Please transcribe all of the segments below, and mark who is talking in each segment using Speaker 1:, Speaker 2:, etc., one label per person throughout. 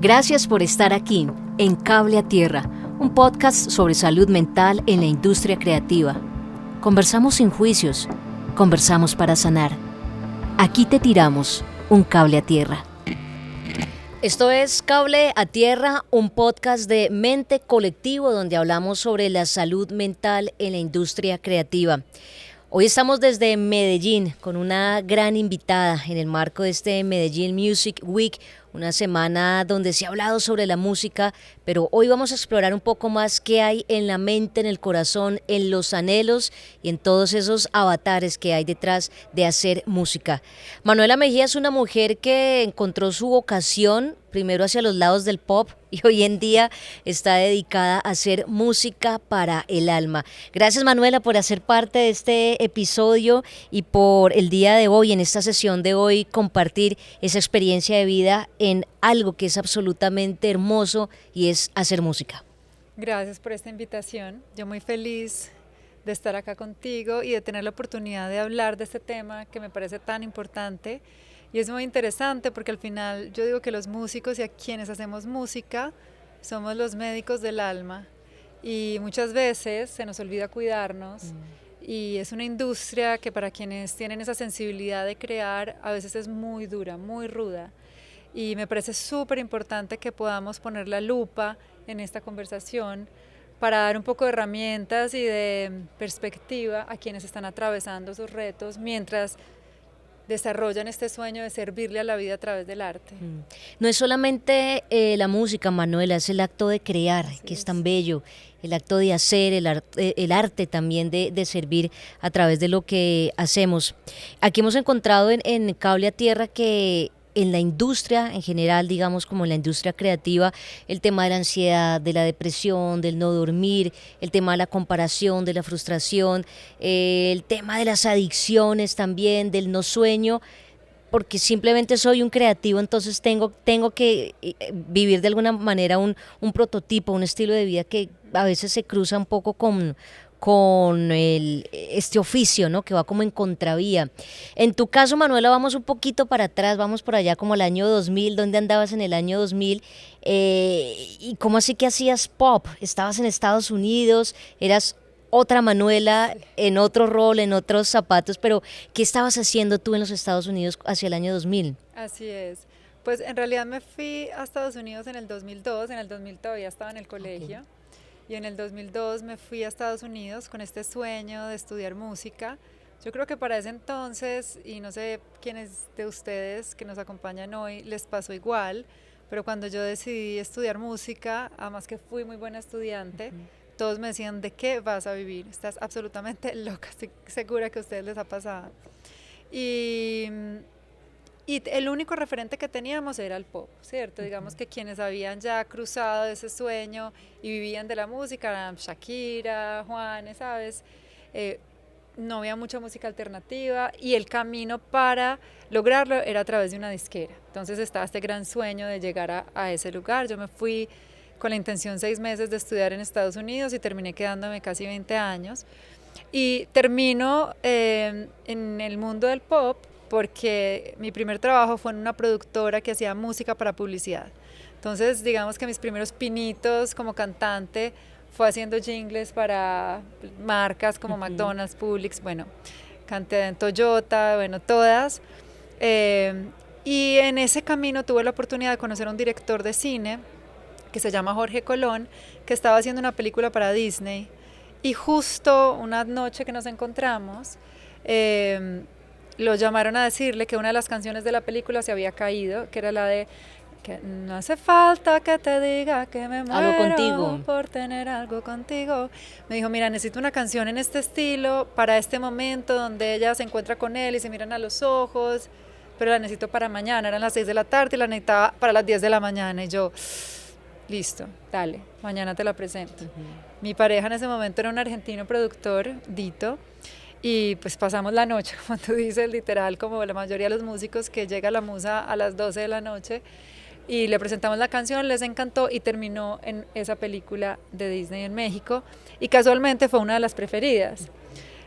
Speaker 1: Gracias por estar aquí en Cable a Tierra, un podcast sobre salud mental en la industria creativa. Conversamos sin juicios, conversamos para sanar. Aquí te tiramos un cable a tierra. Esto es Cable a Tierra, un podcast de Mente Colectivo donde hablamos sobre la salud mental en la industria creativa. Hoy estamos desde Medellín con una gran invitada en el marco de este Medellín Music Week, una semana donde se ha hablado sobre la música, pero hoy vamos a explorar un poco más qué hay en la mente, en el corazón, en los anhelos y en todos esos avatares que hay detrás de hacer música. Manuela Mejía es una mujer que encontró su vocación primero hacia los lados del pop y hoy en día está dedicada a hacer música para el alma. Gracias, Manuela, por hacer parte de este episodio y por el día de hoy, en esta sesión de hoy, compartir esa experiencia de vida en algo que es absolutamente hermoso y es hacer música.
Speaker 2: Gracias por esta invitación. Yo muy feliz de estar acá contigo y de tener la oportunidad de hablar de este tema que me parece tan importante. Y es muy interesante porque al final yo digo que los músicos y a quienes hacemos música somos los médicos del alma y muchas veces se nos olvida cuidarnos y es una industria que para quienes tienen esa sensibilidad de crear a veces es muy dura, muy ruda y me parece súper importante que podamos poner la lupa en esta conversación para dar un poco de herramientas y de perspectiva a quienes están atravesando esos retos mientras desarrollan este sueño de servirle a la vida a través del arte.
Speaker 1: No es solamente la música, Manuela, es el acto de crear, que es tan bello, el acto de hacer, el arte también de servir a través de lo que hacemos. Aquí hemos encontrado en Cable a Tierra que en la industria en general, digamos como en la industria creativa, el tema de la ansiedad, de la depresión, del no dormir, el tema de la comparación, de la frustración, el tema de las adicciones también, del no sueño, porque simplemente soy un creativo, entonces tengo que vivir de alguna manera un prototipo, un estilo de vida que a veces se cruza un poco con este oficio, ¿no? Que va como en contravía. En tu caso, Manuela, vamos un poquito para atrás, vamos por allá como el año 2000, ¿dónde andabas en el año 2000? ¿Y cómo así que hacías pop? ¿Estabas en Estados Unidos? ¿Eras otra Manuela en otro rol, en otros zapatos? Pero, ¿qué estabas haciendo tú en los Estados Unidos hacia el año 2000?
Speaker 2: Así es. Pues en realidad me fui a Estados Unidos en el 2002, en el 2000 todavía estaba en el colegio. Okay. Y en el 2002 me fui a Estados Unidos con este sueño de estudiar música. Yo creo que para ese entonces, y no sé quiénes de ustedes que nos acompañan hoy les pasó igual, pero cuando yo decidí estudiar música, además que fui muy buena estudiante, todos me decían, ¿de qué vas a vivir? Estás absolutamente loca, estoy segura que a ustedes les ha pasado. Y el único referente que teníamos era el pop, ¿cierto? Digamos que quienes habían ya cruzado ese sueño y vivían de la música eran Shakira, Juanes, ¿sabes? No había mucha música alternativa y el camino para lograrlo era a través de una disquera. Entonces estaba este gran sueño de llegar a ese lugar. Yo me fui con la intención 6 meses de estudiar en Estados Unidos y terminé quedándome casi 20 años. Y termino en el mundo del pop porque mi primer trabajo fue en una productora que hacía música para publicidad. Entonces, digamos que mis primeros pinitos como cantante fue haciendo jingles para marcas como McDonald's, Publix, bueno, canté en Toyota, bueno, todas. Y en ese camino tuve la oportunidad de conocer a un director de cine que se llama Jorge Colón, que estaba haciendo una película para Disney. Y justo una noche que nos encontramos, lo llamaron a decirle que una de las canciones de la película se había caído, que era la de que no hace falta que te diga que me muero
Speaker 1: contigo
Speaker 2: por tener algo contigo. Me dijo, mira, necesito una canción en este estilo para este momento donde ella se encuentra con él y se miran a los ojos, pero la necesito para mañana. Eran las 6 de la tarde y la necesitaba para las 10 de la mañana. Y yo, listo, dale, mañana te la presento. Mi pareja en ese momento era un argentino productor, Dito, y pues pasamos la noche, como tú dices, literal, como la mayoría de los músicos, que llega la musa a las 12 de la noche, y le presentamos la canción, les encantó y terminó en esa película de Disney en México, y casualmente fue una de las preferidas.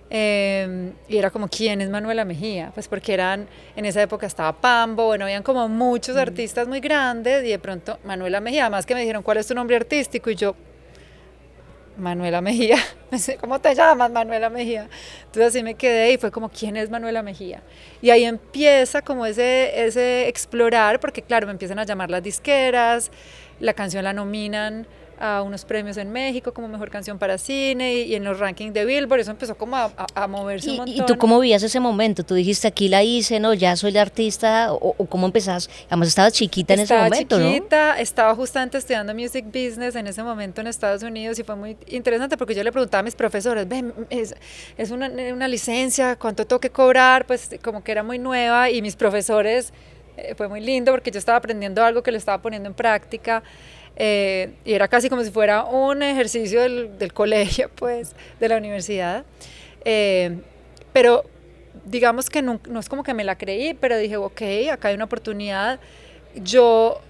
Speaker 2: Y era como, ¿quién es Manuela Mejía? Pues porque en esa época estaba Pambo, bueno, habían como muchos artistas muy grandes y de pronto Manuela Mejía, además que me dijeron, ¿cuál es tu nombre artístico? Y yo, Manuela Mejía, ¿cómo te llamas, Manuela Mejía? Entonces así me quedé y fue como, ¿quién es Manuela Mejía? Y ahí empieza como ese explorar, porque claro, me empiezan a llamar las disqueras, la canción la nominan a unos premios en México como mejor canción para cine y en los rankings de Billboard, eso empezó como a moverse un montón.
Speaker 1: ¿Y tú cómo vivías ese momento? ¿Tú dijiste, aquí la hice, no, ya soy la artista? ¿O cómo empezás? Además estabas chiquita en ese momento, ¿no?
Speaker 2: Estaba justamente estudiando Music Business en ese momento en Estados Unidos y fue muy interesante porque yo le preguntaba a mis profesores, ven, es una licencia, ¿cuánto tengo que cobrar? Pues como que era muy nueva y mis profesores, fue muy lindo porque yo estaba aprendiendo algo que lo estaba poniendo en práctica. Y era casi como si fuera un ejercicio del colegio, pues, de la universidad. Pero digamos que no es como que me la creí, pero dije, ok, acá hay una oportunidad. Yo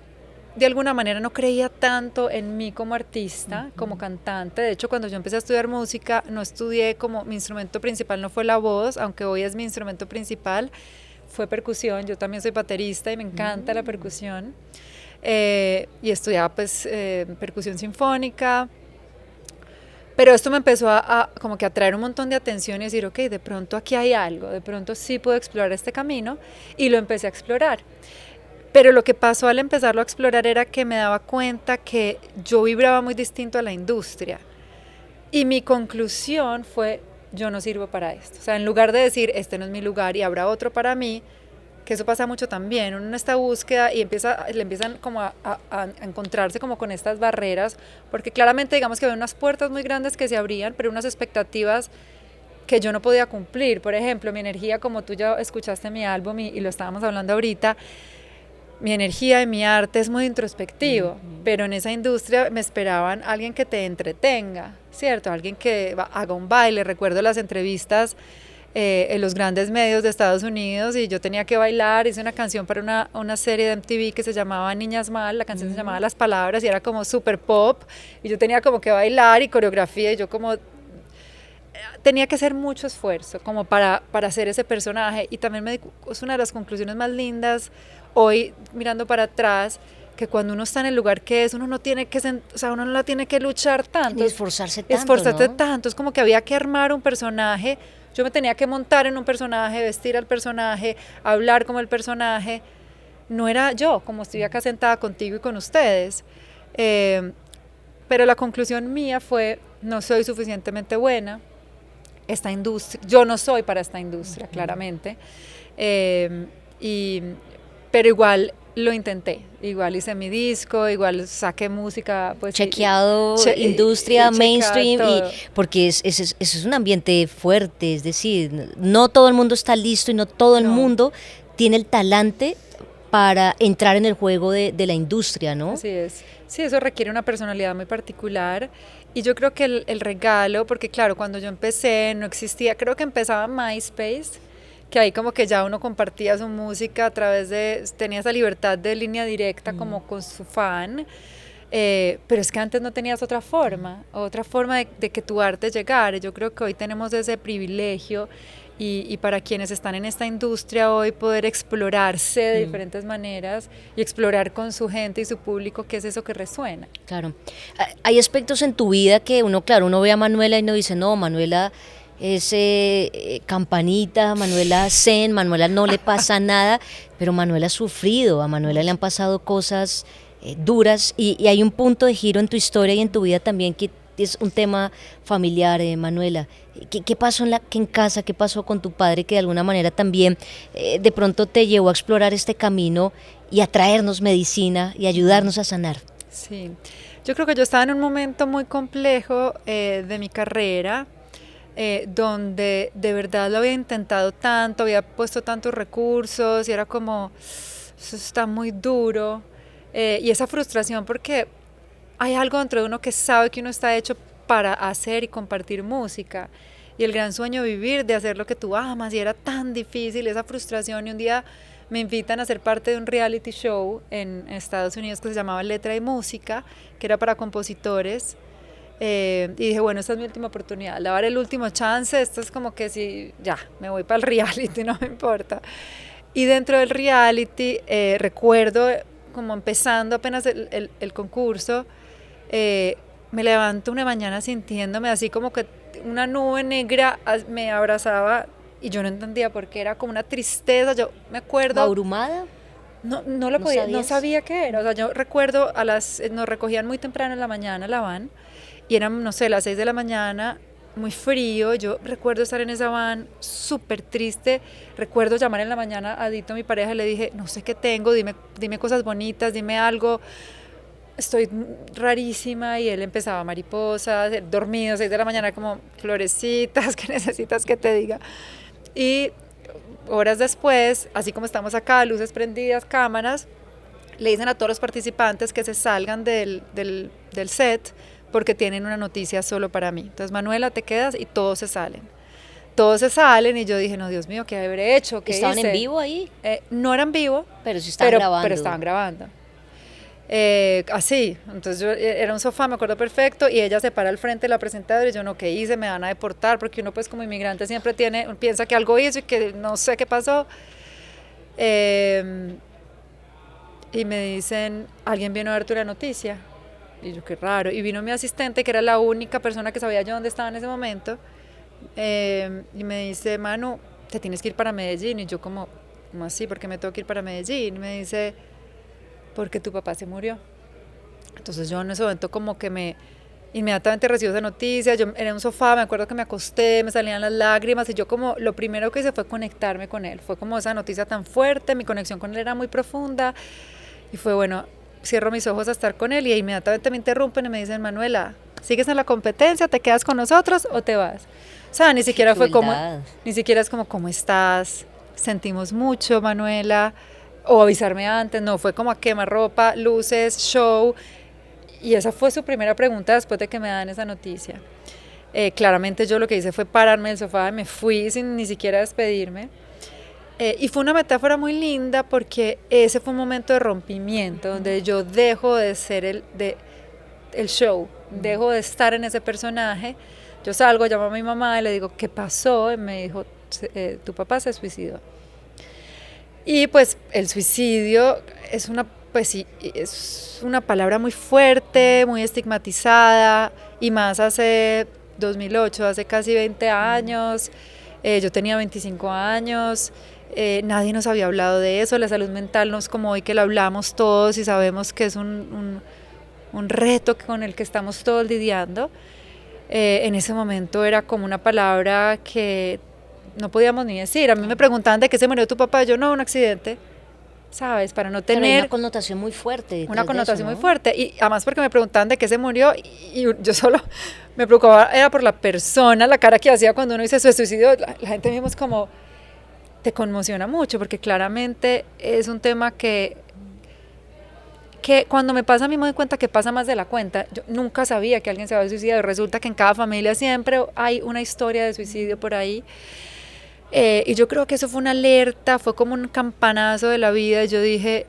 Speaker 2: de alguna manera no creía tanto en mí como artista, como cantante. De hecho, cuando yo empecé a estudiar música, no estudié como mi instrumento principal, no fue la voz, aunque hoy es mi instrumento principal, fue percusión. Yo también soy baterista y me encanta la percusión. Y estudiaba pues percusión sinfónica, pero esto me empezó como que a atraer un montón de atención y decir, ok, de pronto aquí hay algo, de pronto sí puedo explorar este camino, y lo empecé a explorar. Pero lo que pasó al empezarlo a explorar era que me daba cuenta que yo vibraba muy distinto a la industria, y mi conclusión fue, yo no sirvo para esto. O sea, en lugar de decir, este no es mi lugar y habrá otro para mí, que eso pasa mucho también, uno en esta búsqueda y le empiezan como a encontrarse como con estas barreras, porque claramente digamos que había unas puertas muy grandes que se abrían, pero unas expectativas que yo no podía cumplir. Por ejemplo, mi energía, como tú ya escuchaste mi álbum y lo estábamos hablando ahorita, mi energía y mi arte es muy introspectivo, pero en esa industria me esperaban alguien que te entretenga, ¿cierto? Alguien que haga un baile. Recuerdo las entrevistas en los grandes medios de Estados Unidos y yo tenía que bailar. Hice una canción para una serie de MTV que se llamaba Niñas Mal, la canción se llamaba Las Palabras y era como super pop y yo tenía como que bailar y coreografía y yo como tenía que hacer mucho esfuerzo como para hacer ese personaje. Y también es una de las conclusiones más lindas hoy mirando para atrás, que cuando uno está en el lugar que es, uno no tiene que, o sea, uno no la tiene que luchar tanto,
Speaker 1: ni esforzarse tanto, ¿no?
Speaker 2: tanto, es como que había que armar un personaje. Yo me tenía que montar en un personaje, vestir al personaje, hablar como el personaje. No era yo, como estoy acá sentada contigo y con ustedes. Pero la conclusión mía fue, no soy suficientemente buena. Esta industria, yo no soy para esta industria, claramente. Pero igual lo intenté, igual hice mi disco, igual saqué música, pues
Speaker 1: chequeado, industria, mainstream, y porque eso es un ambiente fuerte, es decir, no todo el mundo está listo y no todo el mundo tiene el talante para entrar en el juego de la industria, ¿no?
Speaker 2: Así es. Sí, eso requiere una personalidad muy particular y yo creo que el regalo, porque claro, cuando yo empecé no existía, creo que empezaba MySpace, que ahí como que ya uno compartía su música a través tenía esa libertad de línea directa como con su fan, pero es que antes no tenías otra forma de que tu arte llegara. Yo creo que hoy tenemos ese privilegio y para quienes están en esta industria hoy poder explorarse de diferentes maneras y explorar con su gente y su público qué es eso que resuena.
Speaker 1: Claro, hay aspectos en tu vida que uno ve a Manuela y no dice, no, Manuela es campanita, Manuela zen, Manuela no le pasa nada, pero Manuela ha sufrido, a Manuela le han pasado cosas duras y hay un punto de giro en tu historia y en tu vida también que es un tema familiar, Manuela. ¿Qué pasó en casa? ¿Qué pasó con tu padre que de alguna manera también de pronto te llevó a explorar este camino y a traernos medicina y ayudarnos a sanar?
Speaker 2: Sí, yo creo que yo estaba en un momento muy complejo de mi carrera, donde de verdad lo había intentado tanto, había puesto tantos recursos y era como, eso está muy duro, y esa frustración porque hay algo dentro de uno que sabe que uno está hecho para hacer y compartir música y el gran sueño vivir de hacer lo que tú amas, y era tan difícil esa frustración. Y un día me invitan a ser parte de un reality show en Estados Unidos que se llamaba Letra y Música, que era para compositores. Y dije, bueno, esta es mi última oportunidad, le voy a dar el último chance, esto es como que si ya, me voy para el reality, no me importa. Y dentro del reality, recuerdo como empezando apenas el concurso, me levanto una mañana sintiéndome así como que una nube negra me abrazaba y yo no entendía por qué, era como una tristeza, yo me acuerdo...
Speaker 1: ¿Abrumada?
Speaker 2: No lo podía, no sabía qué era, o sea, yo recuerdo nos recogían muy temprano en la mañana la van y eran, no sé, las 6 de la mañana, muy frío, yo recuerdo estar en esa van súper triste, recuerdo llamar en la mañana a Dito, mi pareja, y le dije, no sé qué tengo, dime cosas bonitas, dime algo, estoy rarísima, y él empezaba mariposas, dormido, 6 de la mañana como florecitas, ¿qué necesitas que te diga? Y horas después, así como estamos acá, luces prendidas, cámaras, le dicen a todos los participantes que se salgan del set porque tienen una noticia solo para mí. Entonces, Manuela, te quedas, y todos se salen. Todos se salen y yo dije, no, Dios mío, ¿qué habré hecho? ¿Qué
Speaker 1: ¿Estaban
Speaker 2: hice?
Speaker 1: en vivo ahí?
Speaker 2: No eran vivo,
Speaker 1: pero sí estaban grabando.
Speaker 2: Pero estaban grabando. Así, entonces era un sofá, me acuerdo perfecto, y ella se para al frente de la presentadora y yo, no, ¿qué hice? Me van a deportar, porque uno pues como inmigrante siempre piensa que algo hizo y que no sé qué pasó. Y me dicen, ¿alguien vino a darte una noticia? Y yo, qué raro. Y vino mi asistente, que era la única persona que sabía yo dónde estaba en ese momento, y me dice, Manu, te tienes que ir para Medellín. Y yo ¿cómo así? ¿Por qué me tengo que ir para Medellín? Y me dice, porque tu papá se murió. Entonces yo en ese momento como que inmediatamente recibo esa noticia, yo en un sofá, me acuerdo que me acosté, me salían las lágrimas, y yo como lo primero que hice fue conectarme con él, fue como esa noticia tan fuerte, mi conexión con él era muy profunda, y fue bueno, cierro mis ojos a estar con él, y inmediatamente me interrumpen y me dicen, Manuela, ¿sigues en la competencia? ¿Te quedas con nosotros o te vas? O sea, ni siquiera fue como, ni siquiera es como, ¿cómo estás? Sentimos mucho, Manuela, o avisarme antes, no, fue como a quemarropa, luces, show, y esa fue su primera pregunta después de que me dan esa noticia. Claramente yo lo que hice fue pararme del sofá, me fui sin ni siquiera despedirme, y fue una metáfora muy linda porque ese fue un momento de rompimiento, donde yo dejo de ser el show, dejo de estar en ese personaje, yo salgo, llamo a mi mamá y le digo, ¿qué pasó? Y me dijo, tu papá se suicidó. Y pues el suicidio es una palabra muy fuerte, muy estigmatizada, y más hace 2008, hace casi 20 años, yo tenía 25 años, nadie nos había hablado de eso, la salud mental no es como hoy que lo hablamos todos y sabemos que es un reto con el que estamos todos lidiando. En ese momento era como una palabra que no podíamos ni decir. A mí me preguntaban de qué se murió tu papá, yo no, un accidente, ¿sabes? Para no tener...
Speaker 1: Pero hay una connotación muy fuerte.
Speaker 2: Una connotación muy fuerte, y además porque me preguntaban de qué se murió, y yo solo me preocupaba, era por la persona, la cara que hacía cuando uno dice su suicidio, la gente mismo es como, te conmociona mucho, porque claramente es un tema que cuando me pasa a mí me doy cuenta que pasa más de la cuenta. Yo nunca sabía que alguien se había suicidado, resulta que en cada familia siempre hay una historia de suicidio por ahí. Y yo creo que eso fue una alerta, fue como un campanazo de la vida. Yo dije,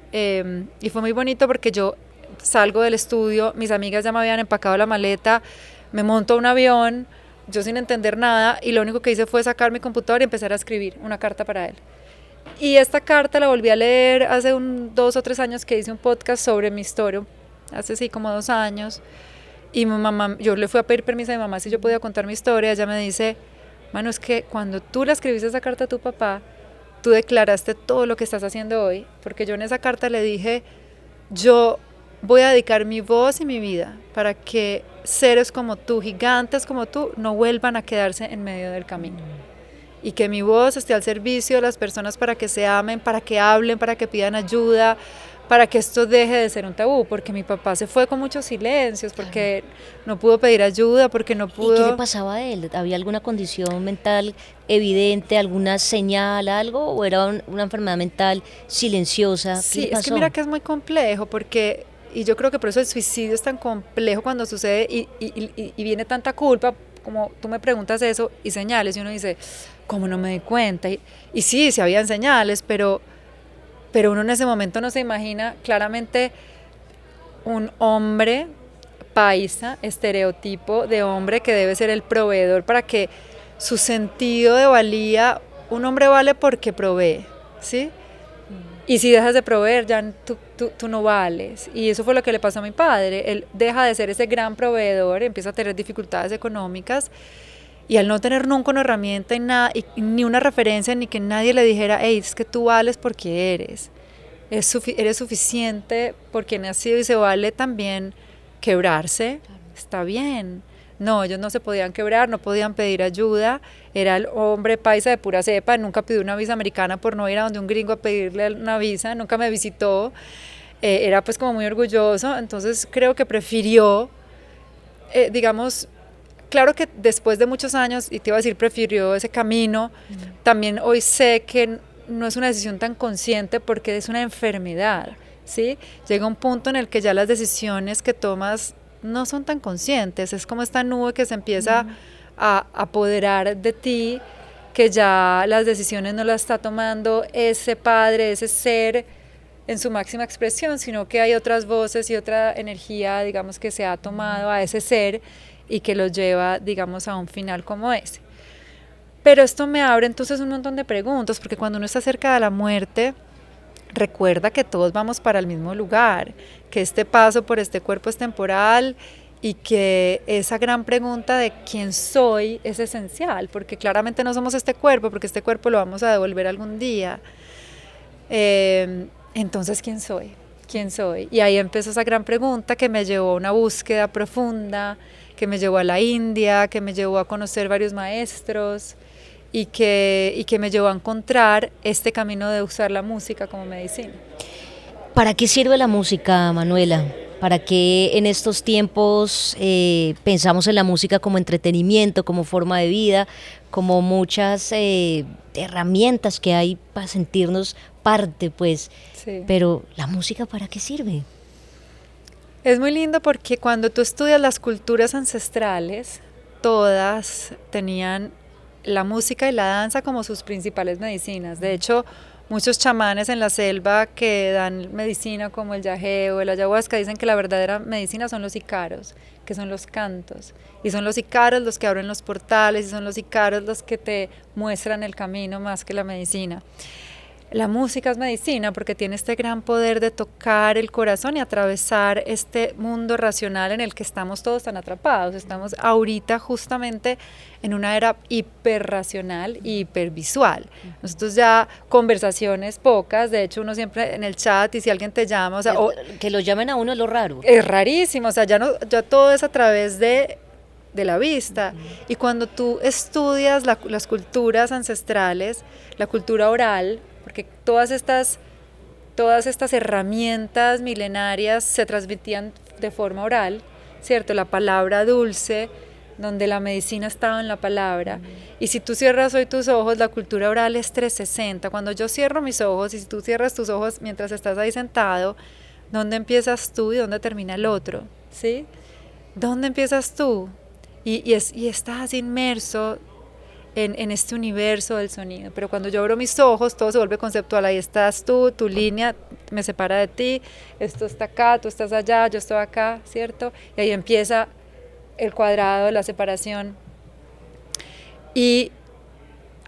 Speaker 2: y fue muy bonito porque yo salgo del estudio, mis amigas ya me habían empacado la maleta, me monto a un avión, yo sin entender nada, y lo único que hice fue sacar mi computador y empezar a escribir una carta para él. Y esta carta la volví a leer hace 2 o 3 años que hice un podcast sobre mi historia, hace sí como 2 años, y mi mamá, yo le fui a pedir permiso a mi mamá si yo podía contar mi historia. Ella me dice, Manu, es que cuando tú le escribiste esa carta a tu papá, tú declaraste todo lo que estás haciendo hoy, porque yo en esa carta le dije, yo voy a dedicar mi voz y mi vida para que seres como tú, gigantes como tú, no vuelvan a quedarse en medio del camino. Y que mi voz esté al servicio de las personas para que se amen, para que hablen, para que pidan ayuda, para que esto deje de ser un tabú, porque mi papá se fue con muchos silencios, porque no pudo pedir ayuda, porque no pudo...
Speaker 1: ¿Y qué le pasaba a él? ¿Había alguna condición mental evidente, alguna señal, algo? ¿O era una enfermedad mental silenciosa?
Speaker 2: Sí, es que mira que es muy complejo, porque, y yo creo que por eso el suicidio es tan complejo cuando sucede y viene tanta culpa, como tú me preguntas eso, y señales, y uno dice, ¿cómo no me di cuenta? Y sí habían señales, pero uno en ese momento no se imagina claramente un hombre paisa, estereotipo de hombre que debe ser el proveedor para que su sentido de valía, un hombre vale porque provee, ¿sí? Y si dejas de proveer, ya tú no vales. Y eso fue lo que le pasó a mi padre. Él deja de ser ese gran proveedor, empieza a tener dificultades económicas, y al no tener nunca una herramienta y nada, y ni una referencia, ni que nadie le dijera, hey, es que tú vales porque eres. Eres suficiente por quien has sido, y se vale también quebrarse, está bien. No, ellos no se podían quebrar, no podían pedir ayuda, era el hombre paisa de pura cepa, nunca pidió una visa americana por no ir a donde un gringo a pedirle una visa, nunca me visitó, era pues como muy orgulloso, entonces creo que prefirió, digamos, claro que después de muchos años, y te iba a decir prefirió ese camino, también hoy sé que no es una decisión tan consciente porque es una enfermedad, ¿sí? Llega un punto en el que ya las decisiones que tomas no son tan conscientes, es como esta nube que se empieza a apoderar de ti, que ya las decisiones no las está tomando ese padre, ese ser en su máxima expresión, sino que hay otras voces y otra energía, digamos, que se ha tomado a ese ser y que lo lleva, digamos, a un final como ese. Pero esto me abre entonces un montón de preguntas, porque cuando uno está cerca de la muerte, recuerda que todos vamos para el mismo lugar, que este paso por este cuerpo es temporal y que esa gran pregunta de quién soy es esencial, porque claramente no somos este cuerpo, porque este cuerpo lo vamos a devolver algún día. Entonces, ¿quién soy? ¿Quién soy? Y ahí empezó esa gran pregunta que me llevó a una búsqueda profunda, que me llevó a la India, que me llevó a conocer varios maestros, y que me llevó a encontrar este camino de usar la música como medicina.
Speaker 1: ¿Para qué sirve la música, Manuela? ¿Para qué en estos tiempos pensamos en la música como entretenimiento, como forma de vida, como muchas herramientas que hay para sentirnos parte, pues?
Speaker 2: Sí.
Speaker 1: Pero ¿la música para qué sirve?
Speaker 2: Es muy lindo porque cuando tú estudias las culturas ancestrales, todas tenían la música y la danza como sus principales medicinas. De hecho, muchos chamanes en la selva que dan medicina como el yagé o el ayahuasca dicen que la verdadera medicina son los icaros, que son los cantos. Y son los icaros los que abren los portales, y son los icaros los que te muestran el camino más que la medicina. La música es medicina porque tiene este gran poder de tocar el corazón y atravesar este mundo racional en el que estamos todos tan atrapados. Estamos ahorita justamente en una era hiperracional y hipervisual. Nosotros ya conversaciones pocas, de hecho uno siempre en el chat, y si alguien te llama, o sea,
Speaker 1: que lo llamen a uno es lo raro.
Speaker 2: Es rarísimo, o sea, ya todo es a través de la vista. Y cuando tú estudias las culturas ancestrales, la cultura oral, porque todas estas herramientas milenarias se transmitían de forma oral, ¿cierto? La palabra dulce, donde la medicina estaba en la palabra. Y si tú cierras hoy tus ojos, la cultura oral es 360. Cuando yo cierro mis ojos, y si tú cierras tus ojos mientras estás ahí sentado, ¿dónde empiezas tú y dónde termina el otro? ¿Sí? ¿Dónde empiezas tú? Y estás inmerso en este universo del sonido, pero cuando yo abro mis ojos todo se vuelve conceptual, ahí estás tú, tu línea me separa de ti, esto está acá, tú estás allá, yo estoy acá, ¿cierto? Y ahí empieza el cuadrado, la separación, y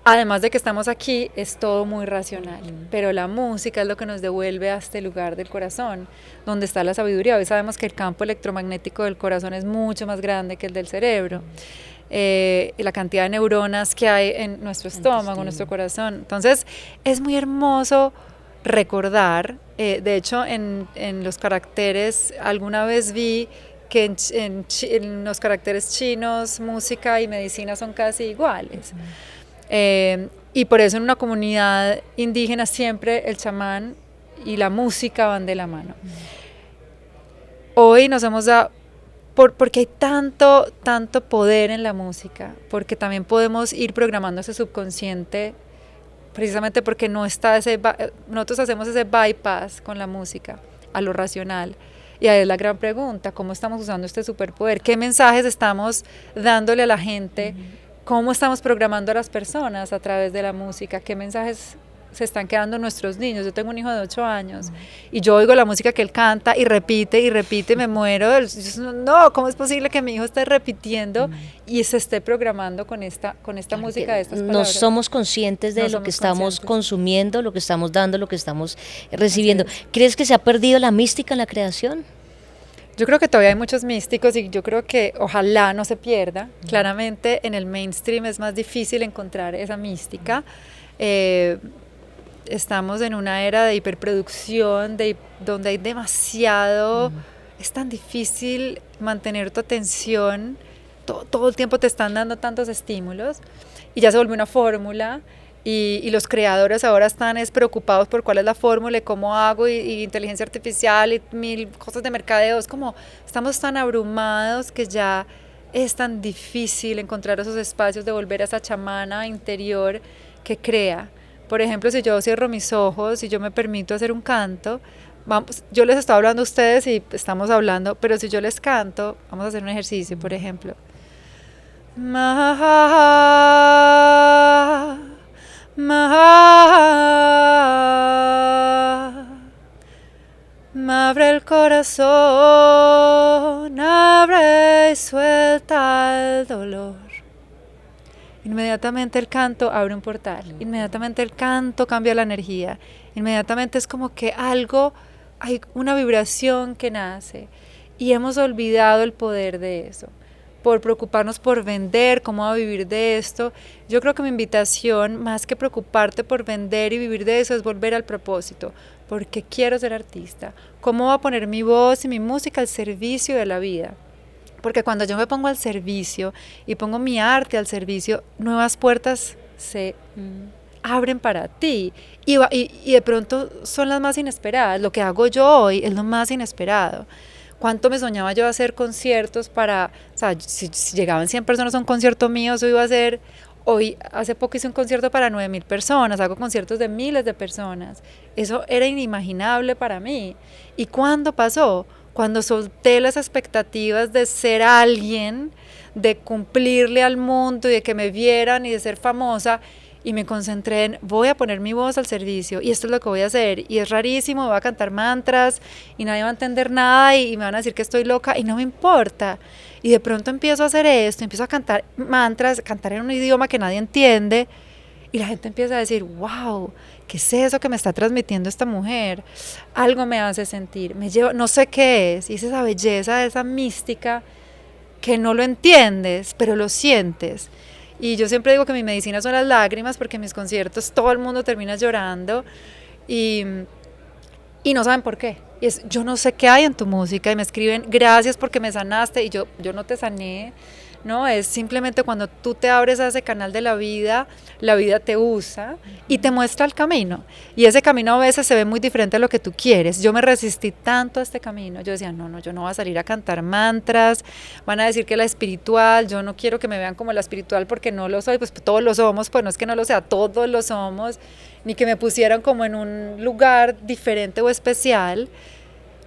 Speaker 2: además de que estamos aquí, es todo muy racional, pero la música es lo que nos devuelve a este lugar del corazón, donde está la sabiduría. Hoy sabemos que el campo electromagnético del corazón es mucho más grande que el del cerebro. La cantidad de neuronas que hay en nuestro estómago, en nuestro corazón. Entonces, es muy hermoso recordar, de hecho, en los caracteres, alguna vez vi que en los caracteres chinos, música y medicina son casi iguales. Y por eso en una comunidad indígena siempre el chamán y la música van de la mano. Hoy nos hemos dado, porque hay tanto poder en la música, porque también podemos ir programando ese subconsciente, precisamente porque no está nosotros hacemos ese bypass con la música a lo racional. Y ahí es la gran pregunta, ¿cómo estamos usando este superpoder? ¿Qué mensajes estamos dándole a la gente? ¿Cómo estamos programando a las personas a través de la música? ¿Qué mensajes se están quedando nuestros niños. Yo tengo un hijo de 8 años y yo oigo la música que él canta y repite, me muero. No, ¿cómo es posible que mi hijo esté repitiendo y se esté programando con esta música de estas palabras?
Speaker 1: No somos conscientes de lo que estamos consumiendo, lo que estamos dando, lo que estamos recibiendo. ¿Crees que se ha perdido la mística en la creación?
Speaker 2: Yo creo que todavía hay muchos místicos y yo creo que ojalá no se pierda. Claramente en el mainstream es más difícil encontrar esa mística. Estamos en una era de hiperproducción, donde hay demasiado, es tan difícil mantener tu atención, todo el tiempo te están dando tantos estímulos y ya se volvió una fórmula y los creadores ahora están preocupados por cuál es la fórmula y cómo hago y inteligencia artificial y mil cosas de mercadeo, es como estamos tan abrumados que ya es tan difícil encontrar esos espacios de volver a esa chamana interior que crea. Por ejemplo, si yo cierro mis ojos y yo me permito hacer un canto, yo les estoy hablando a ustedes y estamos hablando, pero si yo les canto, vamos a hacer un ejercicio, por ejemplo. Abre el corazón, abre y suelta el dolor. Inmediatamente el canto abre un portal, inmediatamente el canto cambia la energía, inmediatamente es como que hay una vibración que nace y hemos olvidado el poder de eso, por preocuparnos por vender, cómo va a vivir de esto. Yo creo que mi invitación, más que preocuparte por vender y vivir de eso, es volver al propósito, porque quiero ser artista, cómo va a poner mi voz y mi música al servicio de la vida. Porque cuando yo me pongo al servicio y pongo mi arte al servicio, nuevas puertas se abren para ti y de pronto son las más inesperadas. Lo que hago yo hoy es lo más inesperado. ¿Cuánto me soñaba yo hacer conciertos o sea, si llegaban 100 personas a un concierto mío, eso iba a ser, hace poco hice un concierto para 9,000 personas, hago conciertos de miles de personas. Eso era inimaginable para mí. ¿Y cuándo pasó? Cuando solté las expectativas de ser alguien, de cumplirle al mundo y de que me vieran y de ser famosa, y me concentré en voy a poner mi voz al servicio y esto es lo que voy a hacer, y es rarísimo, voy a cantar mantras y nadie va a entender nada y me van a decir que estoy loca y no me importa, y de pronto empiezo a hacer esto, empiezo a cantar mantras, cantar en un idioma que nadie entiende y la gente empieza a decir wow, ¿qué es eso que me está transmitiendo esta mujer? Algo me hace sentir, me lleva, no sé qué es, y es esa belleza, esa mística que no lo entiendes, pero lo sientes. Y yo siempre digo que mi medicina son las lágrimas, porque en mis conciertos todo el mundo termina llorando y no saben por qué. Y yo no sé qué hay en tu música y me escriben gracias porque me sanaste, y yo no te sané. No, es simplemente cuando tú te abres a ese canal de la vida te usa y te muestra el camino. Y ese camino a veces se ve muy diferente a lo que tú quieres. Yo me resistí tanto a este camino. Yo decía, no, yo no voy a salir a cantar mantras, van a decir que la espiritual, yo no quiero que me vean como la espiritual porque no lo soy, pues todos lo somos, pues no es que no lo sea, todos lo somos, ni que me pusieran como en un lugar diferente o especial.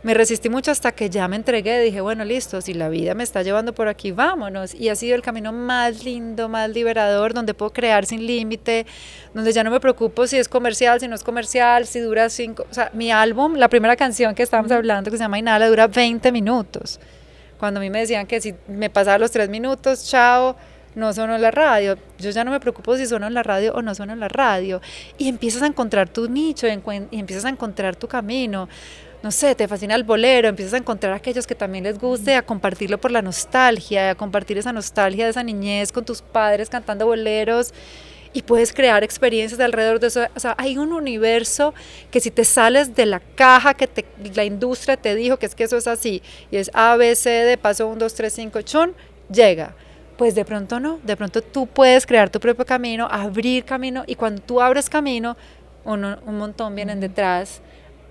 Speaker 2: Me resistí mucho hasta que ya me entregué, dije, bueno, listo, si la vida me está llevando por aquí, vámonos. Y ha sido el camino más lindo, más liberador, donde puedo crear sin límite, donde ya no me preocupo si es comercial, si no es comercial, si dura 5... O sea, mi álbum, la primera canción que estábamos hablando, que se llama Inhala, dura 20 minutos. Cuando a mí me decían que si me pasaba los 3 minutos, chao, no sonó en la radio. Yo ya no me preocupo si sonó en la radio o no sonó en la radio. Y empiezas a encontrar tu nicho y empiezas a encontrar tu camino. No sé, te fascina el bolero, empiezas a encontrar a aquellos que también les guste, a compartirlo por la nostalgia, a compartir esa nostalgia de esa niñez con tus padres cantando boleros, y puedes crear experiencias alrededor de eso. O sea, hay un universo que si te sales de la caja que la industria te dijo que eso es así, y es A, B, C, D, paso 1, 2, 3, 5, chun, llega. Pues de pronto no, de pronto tú puedes crear tu propio camino, abrir camino, y cuando tú abres camino, un montón vienen detrás,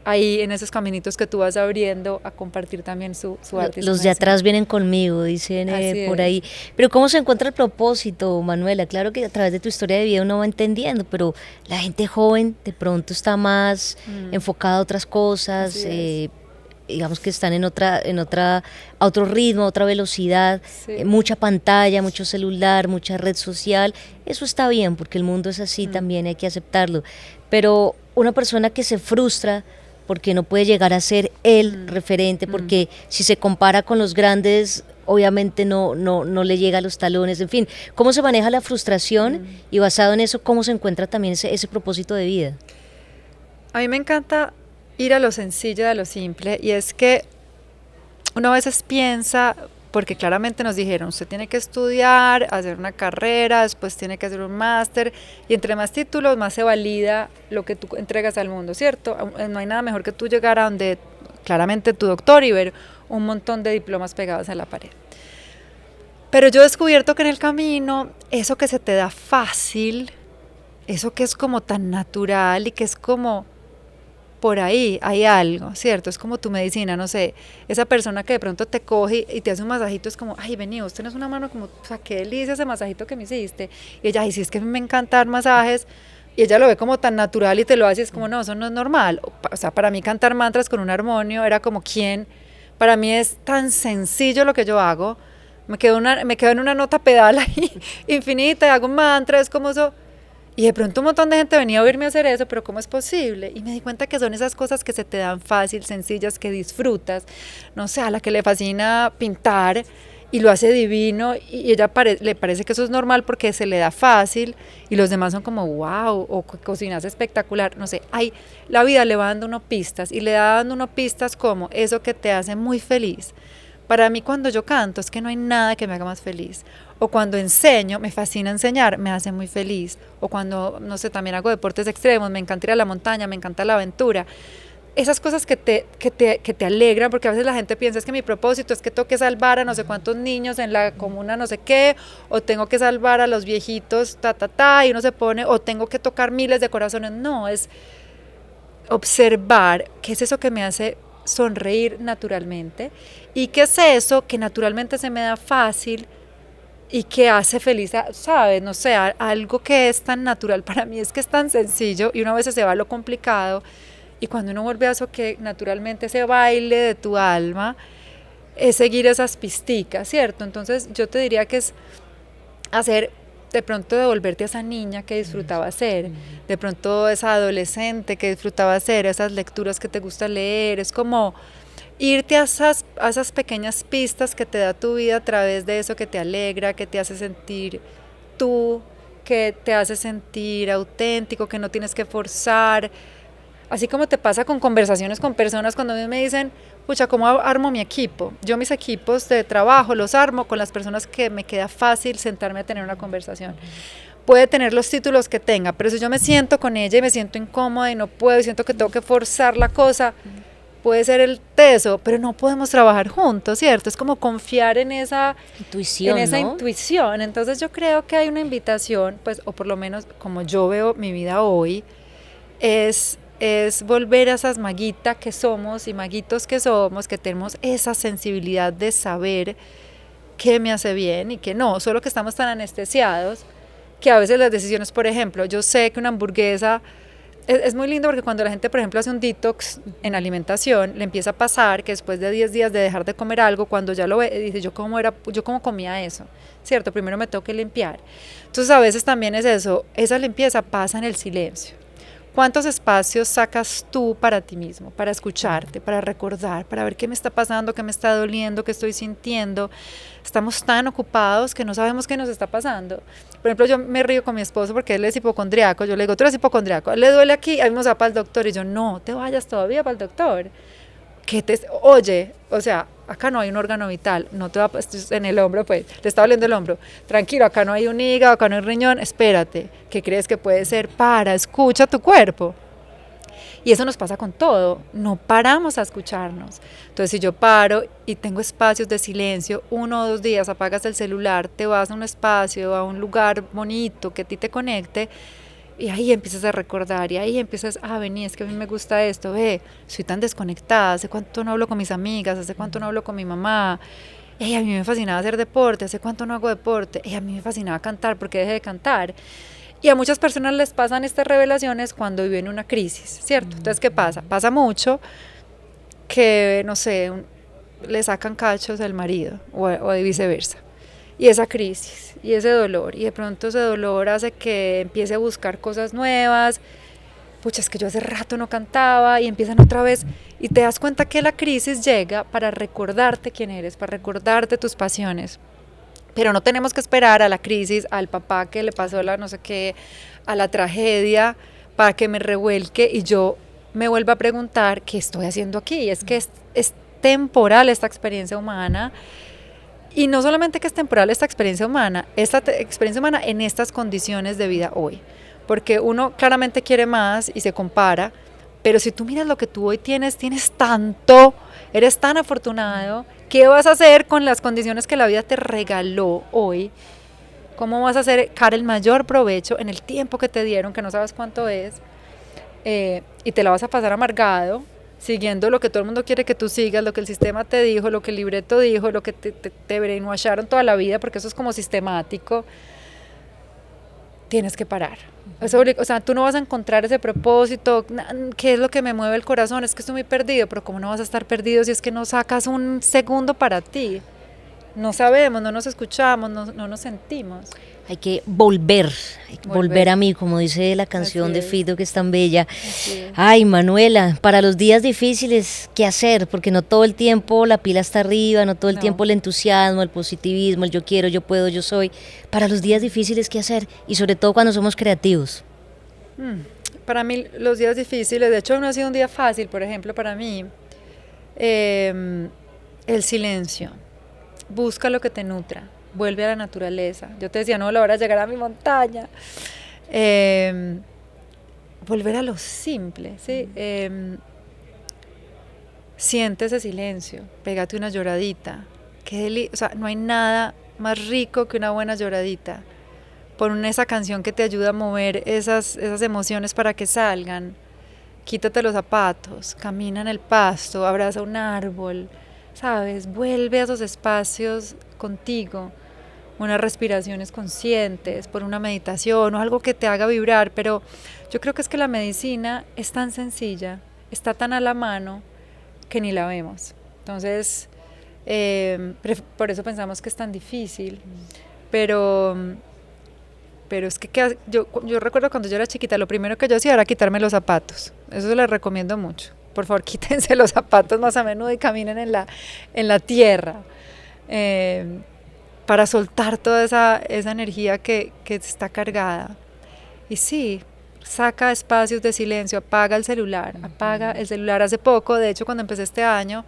Speaker 2: ahí en esos caminitos que tú vas abriendo, a compartir también su arte.
Speaker 1: Los de atrás vienen conmigo, dicen por ahí. Pero ¿cómo se encuentra el propósito, Manuela? Claro que a través de tu historia de vida uno va entendiendo, pero la gente joven de pronto está más enfocada a otras cosas. digamos que están a otro ritmo, a otra velocidad,
Speaker 2: Sí.
Speaker 1: mucha pantalla, mucho celular, mucha red social. Eso está bien, porque el mundo es así, también hay que aceptarlo. Pero una persona que se frustra porque no puede llegar a ser el referente, porque si se compara con los grandes, obviamente no le llega a los talones, en fin, ¿cómo se maneja la frustración? Y basado en eso, ¿cómo se encuentra también ese propósito de vida?
Speaker 2: A mí me encanta ir a lo sencillo, a lo simple, y es que uno a veces piensa, porque claramente nos dijeron, usted tiene que estudiar, hacer una carrera, después tiene que hacer un máster, y entre más títulos, más se valida lo que tú entregas al mundo, ¿cierto? No hay nada mejor que tú llegar a donde claramente tu doctor y ver un montón de diplomas pegados en la pared. Pero yo he descubierto que en el camino, eso que se te da fácil, eso que es como tan natural y que es como por ahí hay algo, ¿cierto? Es como tu medicina, no sé, esa persona que de pronto te coge y te hace un masajito, es como, ay, vení, vos tenés una mano como, o sea, qué delicia ese masajito que me hiciste. Y ella, ay, sí, es que me encanta dar masajes, y ella lo ve como tan natural y te lo hace, y es como, no, eso no es normal. O sea, para mí cantar mantras con un armonio era como, ¿quién? Para mí es tan sencillo lo que yo hago, me quedo en una nota pedal ahí infinita, y hago un mantra, es como eso. Y de pronto un montón de gente venía a oírme hacer eso, pero ¿cómo es posible? Y me di cuenta que son esas cosas que se te dan fácil, sencillas, que disfrutas. No sé, a la que le fascina pintar y lo hace divino y ella le parece que eso es normal porque se le da fácil y los demás son como wow, o cocinas espectacular. No sé, la vida le va dando uno pistas y le da dando uno pistas como eso que te hace muy feliz. Para mí cuando yo canto es que no hay nada que me haga más feliz. O cuando enseño, me fascina enseñar, me hace muy feliz. O cuando, no sé, también hago deportes extremos, me encanta ir a la montaña, me encanta la aventura. Esas cosas que te alegran, porque a veces la gente piensa es que mi propósito es que tengo que salvar a no sé cuántos niños en la comuna no sé qué, o tengo que salvar a los viejitos, y uno se pone, o tengo que tocar miles de corazones. No, es observar qué es eso que me hace sonreír naturalmente y qué es eso que naturalmente se me da fácil y que hace feliz, ¿sabes? No sé, algo que es tan natural para mí es que es tan sencillo y uno a veces se va a lo complicado y cuando uno vuelve a eso que naturalmente ese baile de tu alma es seguir esas pisticas, ¿cierto? Entonces yo te diría que es hacer, de pronto devolverte a esa niña que disfrutaba hacer, de pronto esa adolescente que disfrutaba hacer, esas lecturas que te gusta leer, es como irte a esas pequeñas pistas que te da tu vida a través de eso que te alegra, que te hace sentir tú, que te hace sentir auténtico, que no tienes que forzar. Así como te pasa con conversaciones con personas cuando a mí me dicen, pucha, ¿cómo armo mi equipo? Yo mis equipos de trabajo los armo con las personas que me queda fácil sentarme a tener una conversación. Puede tener los títulos que tenga, pero si yo me siento con ella y me siento incómoda y no puedo y siento que tengo que forzar la cosa, puede ser el teso, pero no podemos trabajar juntos, ¿cierto? Es como confiar en esa
Speaker 1: intuición,
Speaker 2: en esa
Speaker 1: ¿no?
Speaker 2: intuición. Entonces yo creo que hay una invitación, pues, o por lo menos como yo veo mi vida hoy, es volver a esas maguitas que somos y maguitos que somos, que tenemos esa sensibilidad de saber qué me hace bien y qué no, solo que estamos tan anestesiados que a veces las decisiones, por ejemplo, yo sé que una hamburguesa es muy lindo porque cuando la gente, por ejemplo, hace un detox en alimentación, le empieza a pasar que después de 10 días de dejar de comer algo, cuando ya lo ve, dice, yo cómo comía eso, ¿cierto? Primero me tengo que limpiar. Entonces a veces también es eso, esa limpieza pasa en el silencio. ¿Cuántos espacios sacas tú para ti mismo, para escucharte, para recordar, para ver qué me está pasando, qué me está doliendo, qué estoy sintiendo? Estamos tan ocupados que no sabemos qué nos está pasando. Por ejemplo, yo me río con mi esposo porque él es hipocondriaco. Yo le digo, tú eres hipocondriaco, a él le duele aquí, a mí me va para el doctor. Y yo, no te vayas todavía para el doctor. Oye, o sea, acá no hay un órgano vital, no te va en el hombro, pues, te está doliendo el hombro, tranquilo, acá no hay un hígado, acá no hay un riñón, espérate, ¿qué crees que puede ser? Escucha tu cuerpo. Y eso nos pasa con todo, no paramos a escucharnos. Entonces, si yo paro y tengo espacios de silencio, 1 o 2 días, apagas el celular, te vas a un espacio, a un lugar bonito que a ti te conecte, y ahí empiezas a recordar, y ahí empiezas, vení, es que a mí me gusta esto, soy tan desconectada, hace cuánto no hablo con mis amigas, hace cuánto no hablo con mi mamá, a mí me fascinaba hacer deporte, hace cuánto no hago deporte, a mí me fascinaba cantar, ¿por qué dejé de cantar? Y a muchas personas les pasan estas revelaciones cuando viven una crisis, ¿cierto? Entonces, ¿qué pasa? Pasa mucho que, no sé, le sacan cachos al marido o de viceversa. Y esa crisis y ese dolor, y de pronto ese dolor hace que empiece a buscar cosas nuevas. Pucha, es que yo hace rato no cantaba, y empiezan otra vez, y te das cuenta que la crisis llega para recordarte quién eres, para recordarte tus pasiones. Pero no tenemos que esperar a la crisis, al papá que le pasó la no sé qué, a la tragedia, para que me revuelque y yo me vuelva a preguntar qué estoy haciendo aquí. Es que es temporal esta experiencia humana, y no solamente que es temporal esta experiencia humana en estas condiciones de vida hoy, porque uno claramente quiere más y se compara, pero si tú miras lo que tú hoy tienes tanto, eres tan afortunado. ¿Qué vas a hacer con las condiciones que la vida te regaló hoy? ¿Cómo vas a sacar el mayor provecho en el tiempo que te dieron, que no sabes cuánto es? Y te la vas a pasar amargado, siguiendo lo que todo el mundo quiere que tú sigas, lo que el sistema te dijo, lo que el libreto dijo, lo que te brainwasharon toda la vida, porque eso es como sistemático. Tienes que parar. O sea, tú no vas a encontrar ese propósito. ¿Qué es lo que me mueve el corazón? Es que estoy muy perdido. Pero ¿cómo no vas a estar perdido si es que no sacas un segundo para ti? No sabemos, no nos escuchamos, no nos sentimos.
Speaker 1: Hay que volver a mí, como dice la canción de Fido, que es tan bella. Ay, Manuela, para los días difíciles, ¿qué hacer? Porque no todo el tiempo la pila está arriba, no todo el tiempo el entusiasmo, el positivismo, el yo quiero, yo puedo, yo soy. Para los días difíciles, ¿qué hacer? Y sobre todo cuando somos creativos.
Speaker 2: Para mí, los días difíciles, de hecho no ha sido un día fácil, por ejemplo, para mí, el silencio. Busca lo que te nutra, vuelve a la naturaleza. Yo te decía, no, la hora de llegar a mi montaña. Volver a lo simple, ¿sí? Siente ese silencio, pégate una lloradita. O sea, no hay nada más rico que una buena lloradita. Pon esa canción que te ayuda a mover esas emociones para que salgan. Quítate los zapatos, camina en el pasto, abraza un árbol. ¿Sabes? Vuelve a esos espacios contigo, unas respiraciones conscientes, por una meditación o algo que te haga vibrar. Pero yo creo que es que la medicina es tan sencilla, está tan a la mano, que ni la vemos. Entonces, por eso pensamos que es tan difícil. Pero es que yo recuerdo cuando yo era chiquita, lo primero que yo hacía era quitarme los zapatos. Eso les recomiendo mucho. Por favor, quítense los zapatos más a menudo y caminen en la tierra, para soltar toda esa energía que está cargada. Y sí, saca espacios de silencio, apaga el celular. Hace poco, de hecho, cuando empecé este año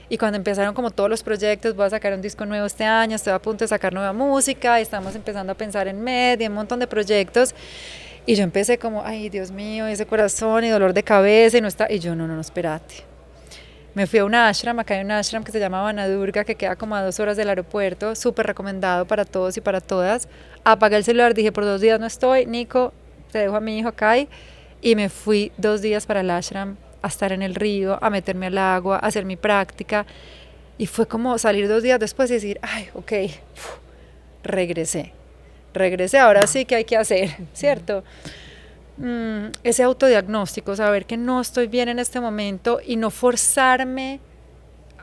Speaker 2: y cuando empezaron como todos los proyectos, voy a sacar un disco nuevo este año, estoy a punto de sacar nueva música, estamos empezando a pensar en media, un montón de proyectos. Y yo empecé como, ay, Dios mío, ese corazón y dolor de cabeza, y yo, no, espérate. Me fui a un ashram, acá hay un ashram que se llama Vanadurga, que queda como a 2 horas del aeropuerto, súper recomendado para todos y para todas. Apagué el celular, dije, por 2 días no estoy, Nico, te dejo a mi hijo acá, y me fui 2 días para el ashram, a estar en el río, a meterme al agua, a hacer mi práctica, y fue como salir 2 días después y decir, ay, ok, regresé, ahora sí que hay que hacer, ¿cierto? Ese autodiagnóstico, saber que no estoy bien en este momento y no forzarme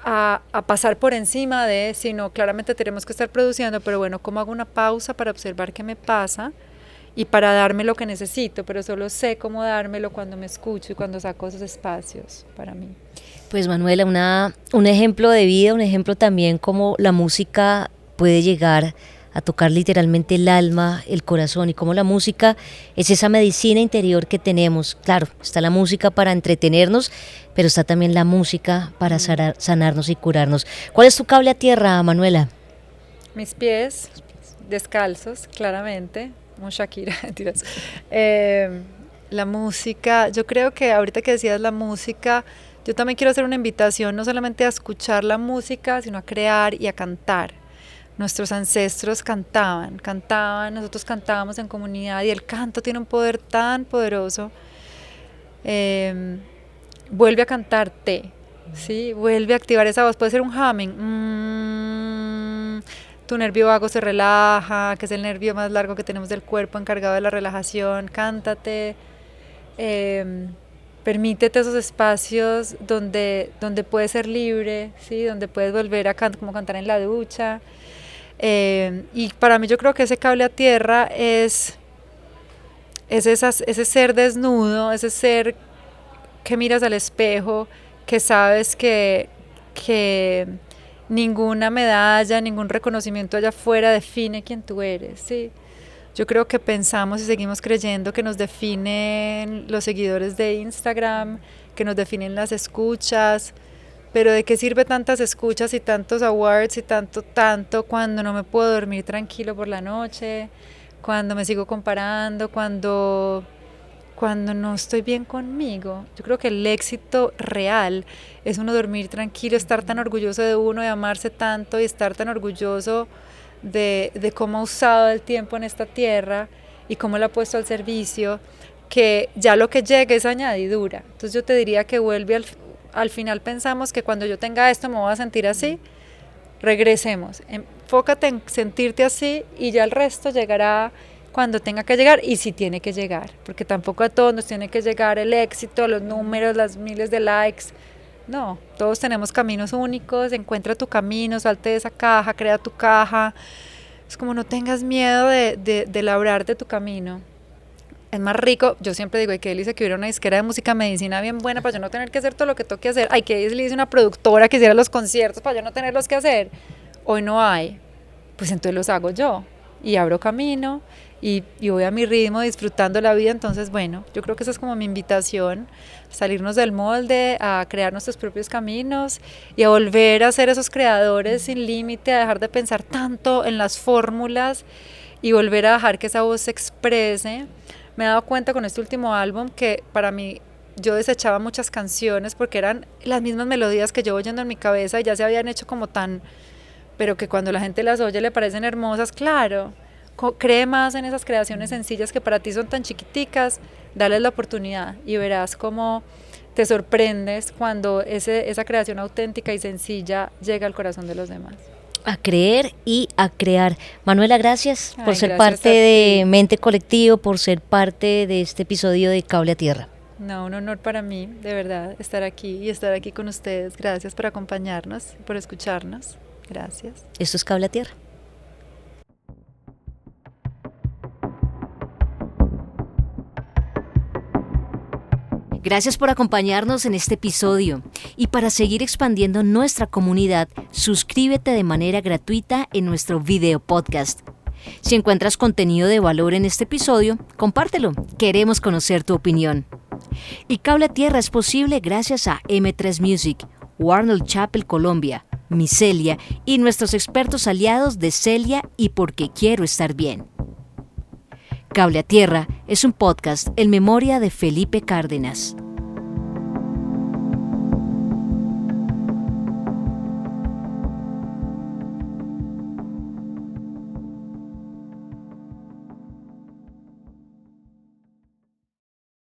Speaker 2: a pasar por encima sino claramente tenemos que estar produciendo, pero bueno, ¿cómo hago una pausa para observar qué me pasa y para darme lo que necesito? Pero solo sé cómo dármelo cuando me escucho y cuando saco esos espacios para mí.
Speaker 1: Pues Manuela, un ejemplo de vida, un ejemplo también cómo la música puede llegar a tocar literalmente el alma, el corazón, y cómo la música es esa medicina interior que tenemos. Claro, está la música para entretenernos, pero está también la música para sanarnos y curarnos. ¿Cuál es tu cable a tierra, Manuela?
Speaker 2: Mis pies, descalzos, claramente, como Shakira, mentiras. La música, yo creo que ahorita que decías la música, yo también quiero hacer una invitación, no solamente a escuchar la música, sino a crear y a cantar. Nuestros ancestros cantaban, nosotros cantábamos en comunidad, y el canto tiene un poder tan poderoso. Vuelve a cantarte, ¿sí? Vuelve a activar esa voz, puede ser un humming. Tu nervio vago se relaja, que es el nervio más largo que tenemos del cuerpo, encargado de la relajación. Cántate. permítete esos espacios donde puedes ser libre, ¿sí? Donde puedes volver a como cantar en la ducha. Y para mí yo creo que ese cable a tierra es ese ser desnudo, ese ser que miras al espejo, que sabes que ninguna medalla, ningún reconocimiento allá afuera define quién tú eres, ¿sí? Yo creo que pensamos y seguimos creyendo que nos definen los seguidores de Instagram, que nos definen las escuchas, pero ¿de qué sirve tantas escuchas y tantos awards y tanto cuando no me puedo dormir tranquilo por la noche, cuando me sigo comparando, cuando no estoy bien conmigo? Yo creo que el éxito real es uno dormir tranquilo, estar tan orgulloso de uno, de amarse tanto y estar tan orgulloso de cómo ha usado el tiempo en esta tierra y cómo lo ha puesto al servicio, que ya lo que llegue es añadidura. Entonces yo te diría que vuelve al final pensamos que cuando yo tenga esto me voy a sentir así. Regresemos, enfócate en sentirte así y ya el resto llegará cuando tenga que llegar y si tiene que llegar, porque tampoco a todos nos tiene que llegar el éxito, los números, las miles de likes. No, todos tenemos caminos únicos, encuentra tu camino, salte de esa caja, crea tu caja. Es como no tengas miedo de labrarte tu camino. Es más rico, yo siempre digo, ay, qué delicia que hubiera una disquera de música medicina bien buena para yo no tener que hacer todo lo que tengo que hacer. Ay, qué delicia una productora que hiciera los conciertos para yo no tenerlos que hacer. Hoy no hay, pues entonces los hago yo y abro camino y voy a mi ritmo disfrutando la vida. Entonces, bueno, yo creo que esa es como mi invitación, salirnos del molde, a crear nuestros propios caminos y a volver a ser esos creadores sin límite, a dejar de pensar tanto en las fórmulas y volver a dejar que esa voz se exprese. Me he dado cuenta con este último álbum que para mí yo desechaba muchas canciones porque eran las mismas melodías que yo oyendo en mi cabeza y ya se habían hecho como tan, pero que cuando la gente las oye le parecen hermosas. Claro, cree más en esas creaciones sencillas que para ti son tan chiquiticas, dales la oportunidad y verás cómo te sorprendes cuando esa creación auténtica y sencilla llega al corazón de los demás.
Speaker 1: A creer y a crear. Manuela, gracias por ser parte de Mente Colectivo, por ser parte de este episodio de Cable a Tierra.
Speaker 2: No, un honor para mí, de verdad, estar aquí con ustedes. Gracias por acompañarnos, por escucharnos. Gracias.
Speaker 1: Esto es Cable a Tierra. Gracias por acompañarnos en este episodio y para seguir expandiendo nuestra comunidad, suscríbete de manera gratuita en nuestro video podcast. Si encuentras contenido de valor en este episodio, compártelo, queremos conocer tu opinión. Y Cable a Tierra es posible gracias a M3 Music, Warner Chappell Colombia, Micelia y nuestros expertos aliados de Celia y Porque Quiero Estar Bien. Cable a Tierra es un podcast en memoria de Felipe Cárdenas.